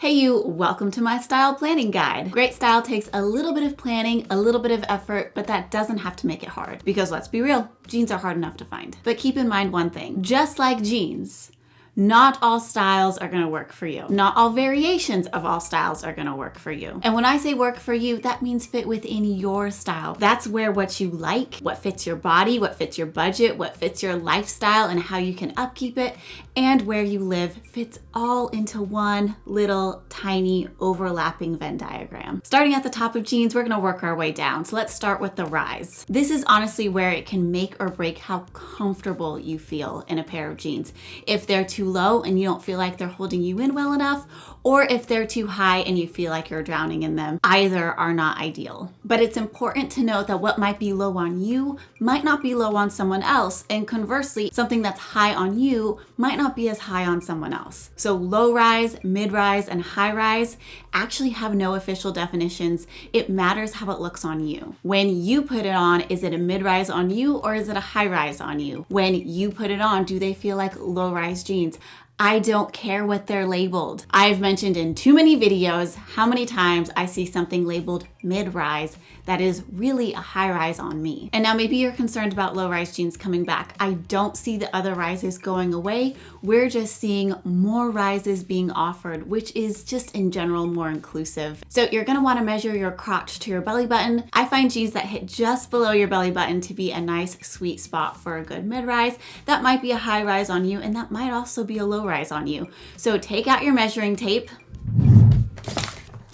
Hey you, welcome to my style planning guide. Great style takes a little bit of planning, a little bit of effort, but that doesn't have to make it hard. Because let's be real, jeans are hard enough to find. But keep in mind one thing, just like jeans, not all styles are gonna work for you. Not all variations of all styles are gonna work for you. And when I say work for you, that means fit within your style. That's where what you like, what fits your body, what fits your budget, what fits your lifestyle and how you can upkeep it, and where you live fits all into one little tiny overlapping Venn diagram. Starting at the top of jeans, we're gonna work our way down. So let's start with the rise. This is honestly where it can make or break how comfortable you feel in a pair of jeans. If they're too low and you don't feel like they're holding you in well enough, or if they're too high and you feel like you're drowning in them, either are not ideal. But it's important to note that what might be low on you might not be low on someone else, and conversely, something that's high on you might not be as high on someone else. So low rise, mid rise, and high rise actually have no official definitions. It matters how it looks on you. When you put it on, is it a mid rise on you or is it a high rise on you? When you put it on, do they feel like low rise jeans? I don't care what they're labeled. I've mentioned in too many videos how many times I see something labeled mid-rise that is really a high rise on me. And now maybe you're concerned about low-rise jeans coming back. I don't see the other rises going away. We're just seeing more rises being offered, which is just in general more inclusive. So you're gonna wanna measure your crotch to your belly button. I find jeans that hit just below your belly button to be a nice sweet spot for a good mid-rise. That might be a high rise on you, and that might also be a low rise on you. So take out your measuring tape.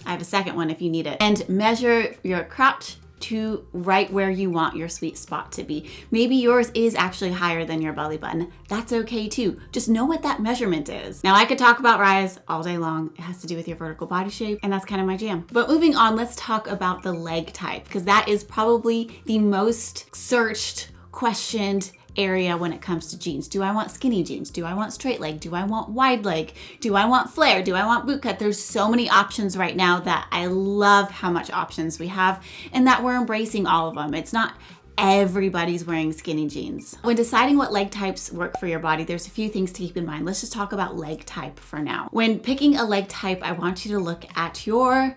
I have a second one if you need it. And measure your crotch to right where you want your sweet spot to be. Maybe yours is actually higher than your belly button. That's okay too. Just know what that measurement is. Now I could talk about rise all day long. It has to do with your vertical body shape, and that's kind of my jam. But moving on, let's talk about the leg type, because that is probably the most searched, questioned area when it comes to jeans. Do I want skinny jeans? Do I want straight leg? Do I want wide leg? Do I want flare? Do I want boot cut? There's so many options right now that I love how much options we have and that we're embracing all of them. It's not everybody's wearing skinny jeans. When deciding what leg types work for your body, there's a few things to keep in mind. Let's just talk about leg type for now. When picking a leg type, I want you to look at your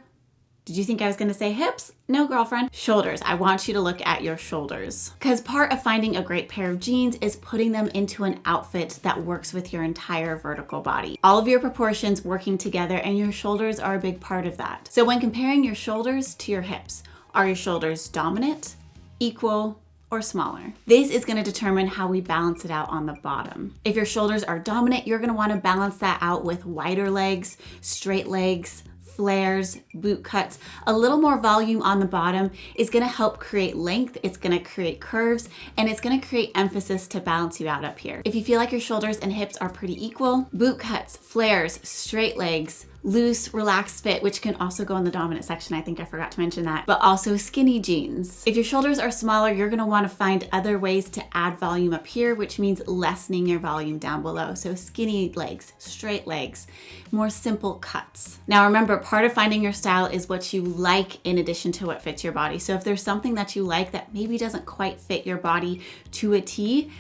Did you think I was gonna say hips? No, girlfriend. Shoulders. I want you to look at your shoulders. Because part of finding a great pair of jeans is putting them into an outfit that works with your entire vertical body. All of your proportions working together, and your shoulders are a big part of that. So when comparing your shoulders to your hips, are your shoulders dominant, equal, or smaller? This is gonna determine how we balance it out on the bottom. If your shoulders are dominant, you're gonna wanna balance that out with wider legs, straight legs, flares, boot cuts. A little more volume on the bottom is gonna help create length, it's gonna create curves, and it's gonna create emphasis to balance you out up here. If you feel like your shoulders and hips are pretty equal, boot cuts, flares, straight legs, loose, relaxed fit, which can also go in the dominant section. I think I forgot to mention that, but also skinny jeans. If your shoulders are smaller, you're gonna wanna find other ways to add volume up here, which means lessening your volume down below. So skinny legs, straight legs, more simple cuts. Now remember, part of finding your style is what you like in addition to what fits your body. So if there's something that you like that maybe doesn't quite fit your body to a T,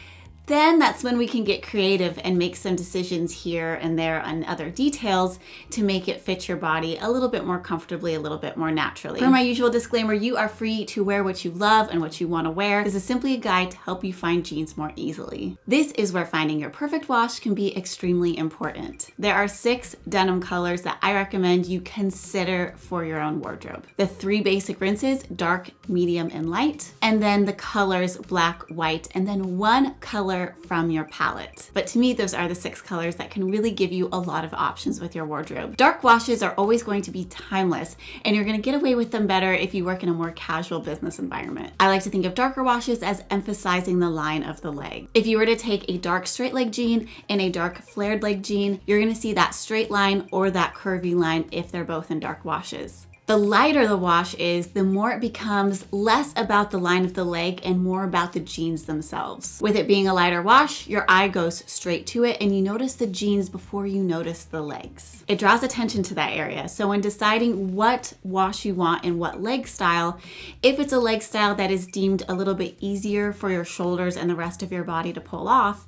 then that's when we can get creative and make some decisions here and there on other details to make it fit your body a little bit more comfortably, a little bit more naturally. For my usual disclaimer, you are free to wear what you love and what you want to wear. This is simply a guide to help you find jeans more easily. This is where finding your perfect wash can be extremely important. There are 6 denim colors that I recommend you consider for your own wardrobe. The 3 basic rinses, dark, medium, and light, and then the colors black, white, and then 1 color from your palette. But to me, those are the 6 colors that can really give you a lot of options with your wardrobe. Dark washes are always going to be timeless, and you're gonna get away with them better if you work in a more casual business environment. I like to think of darker washes as emphasizing the line of the leg. If you were to take a dark straight leg jean and a dark flared leg jean, you're gonna see that straight line or that curvy line if they're both in dark washes. The lighter the wash is, the more it becomes less about the line of the leg and more about the jeans themselves. With it being a lighter wash, your eye goes straight to it and you notice the jeans before you notice the legs. It draws attention to that area. So when deciding what wash you want and what leg style, if it's a leg style that is deemed a little bit easier for your shoulders and the rest of your body to pull off,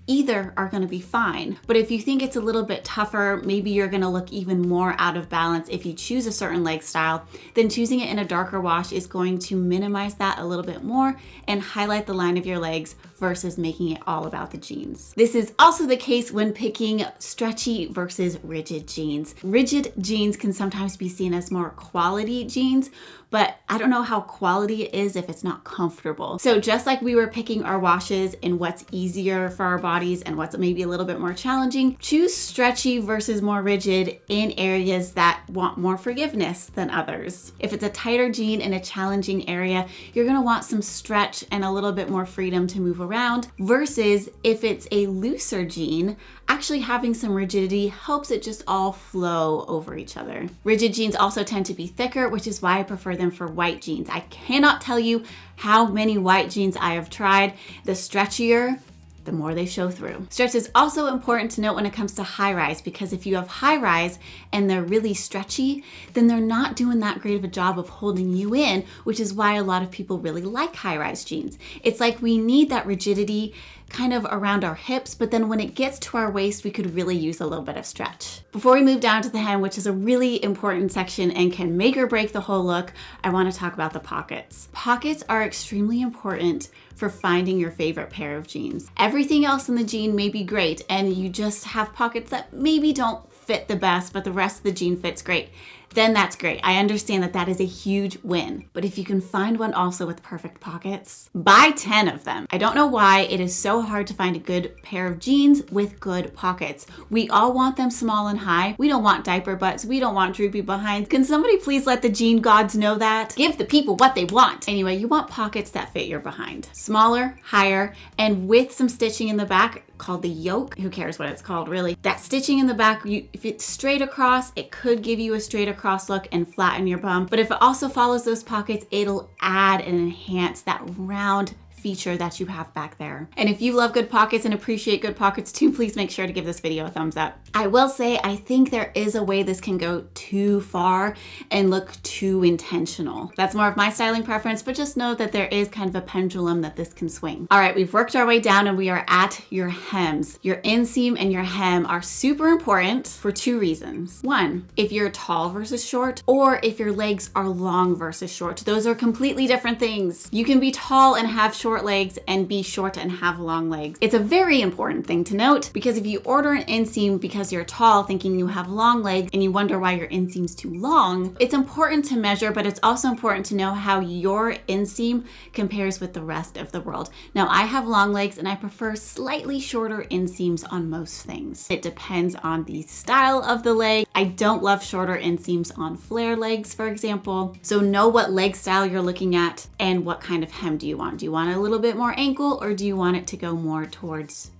either are gonna be fine. But if you think it's a little bit tougher, maybe you're gonna look even more out of balance if you choose a certain leg style, then choosing it in a darker wash is going to minimize that a little bit more and highlight the line of your legs versus making it all about the jeans. This is also the case when picking stretchy versus rigid jeans. Rigid jeans can sometimes be seen as more quality jeans, but I don't know how quality it is if it's not comfortable. So just like we were picking our washes and what's easier for our bodies and what's maybe a little bit more challenging, choose stretchy versus more rigid in areas that want more forgiveness than others. If it's a tighter jean in a challenging area, you're gonna want some stretch and a little bit more freedom to move around, versus if it's a looser jean, actually having some rigidity helps it just all flow over each other. Rigid jeans also tend to be thicker, which is why I prefer them for white jeans. I cannot tell you how many white jeans I have tried. The stretchier, the more they show through. Stretch is also important to note when it comes to high rise, because if you have high rise and they're really stretchy, then they're not doing that great of a job of holding you in, which is why a lot of people really like high rise jeans. It's like we need that rigidity kind of around our hips, but then when it gets to our waist, we could really use a little bit of stretch. Before we move down to the hem, which is a really important section and can make or break the whole look, I want to talk about the pockets. Pockets are extremely important for finding your favorite pair of jeans. Everything else in the jean may be great, and you just have pockets that maybe don't fit the best, but the rest of the jean fits great. Then that's great. I understand that that is a huge win. But if you can find one also with perfect pockets, buy 10 of them. I don't know why it is so hard to find a good pair of jeans with good pockets. We all want them small and high. We don't want diaper butts. We don't want droopy behinds. Can somebody please let the jean gods know that? Give the people what they want. Anyway, you want pockets that fit your behind. Smaller, higher, and with some stitching in the back called the yoke. Who cares what it's called, really? That stitching in the back, if it's straight across, it could give you a straight across look and flatten your bum. But if it also follows those pockets, it'll add and enhance that round feature that you have back there. And if you love good pockets and appreciate good pockets too, please make sure to give this video a thumbs up. I will say, I think there is a way this can go too far and look too intentional. That's more of my styling preference, but just know that there is kind of a pendulum that this can swing. All right, we've worked our way down and we are at your hems. Your inseam and your hem are super important for two reasons. One, if you're tall versus short, or if your legs are long versus short. Those are completely different things. You can be tall and have short legs and be short and have long legs. It's a very important thing to note, because if you order an inseam because you're tall thinking you have long legs and you wonder why your inseam's too long, it's important to measure, but it's also important to know how your inseam compares with the rest of the world. Now, I have long legs and I prefer slightly shorter inseams on most things. It depends on the style of the leg. I don't love shorter inseams on flare legs, for example. So know what leg style you're looking at and what kind of hem do you want. Do you want a little bit more ankle, or do you want it to go more towards,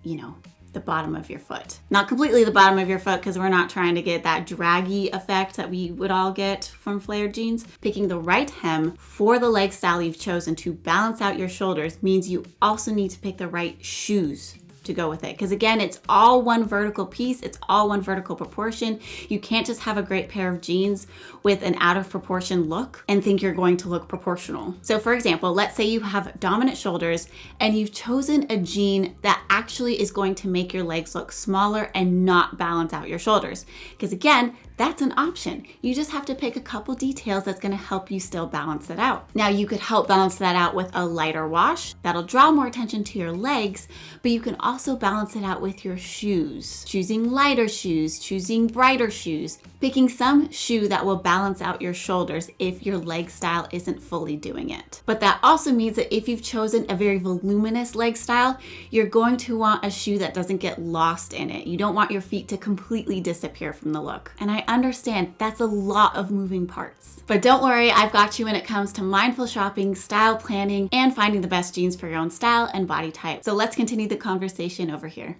the bottom of your foot? Not completely the bottom of your foot, because we're not trying to get that draggy effect that we would all get from flared jeans. Picking the right hem for the leg style you've chosen to balance out your shoulders means you also need to pick the right shoes to go with it. Because again, it's all one vertical piece. It's all one vertical proportion. You can't just have a great pair of jeans with an out of proportion look and think you're going to look proportional. So for example, let's say you have dominant shoulders and you've chosen a jean that actually is going to make your legs look smaller and not balance out your shoulders. Because again, that's an option. You just have to pick a couple details that's gonna help you still balance it out. Now, you could help balance that out with a lighter wash. That'll draw more attention to your legs, but you can also balance it out with your shoes. Choosing lighter shoes, choosing brighter shoes, picking some shoe that will balance out your shoulders if your leg style isn't fully doing it. But that also means that if you've chosen a very voluminous leg style, you're going to want a shoe that doesn't get lost in it. You don't want your feet to completely disappear from the look. And I understand that's a lot of moving parts. But don't worry, I've got you when it comes to mindful shopping, style planning, and finding the best jeans for your own style and body type. So let's continue the conversation over here.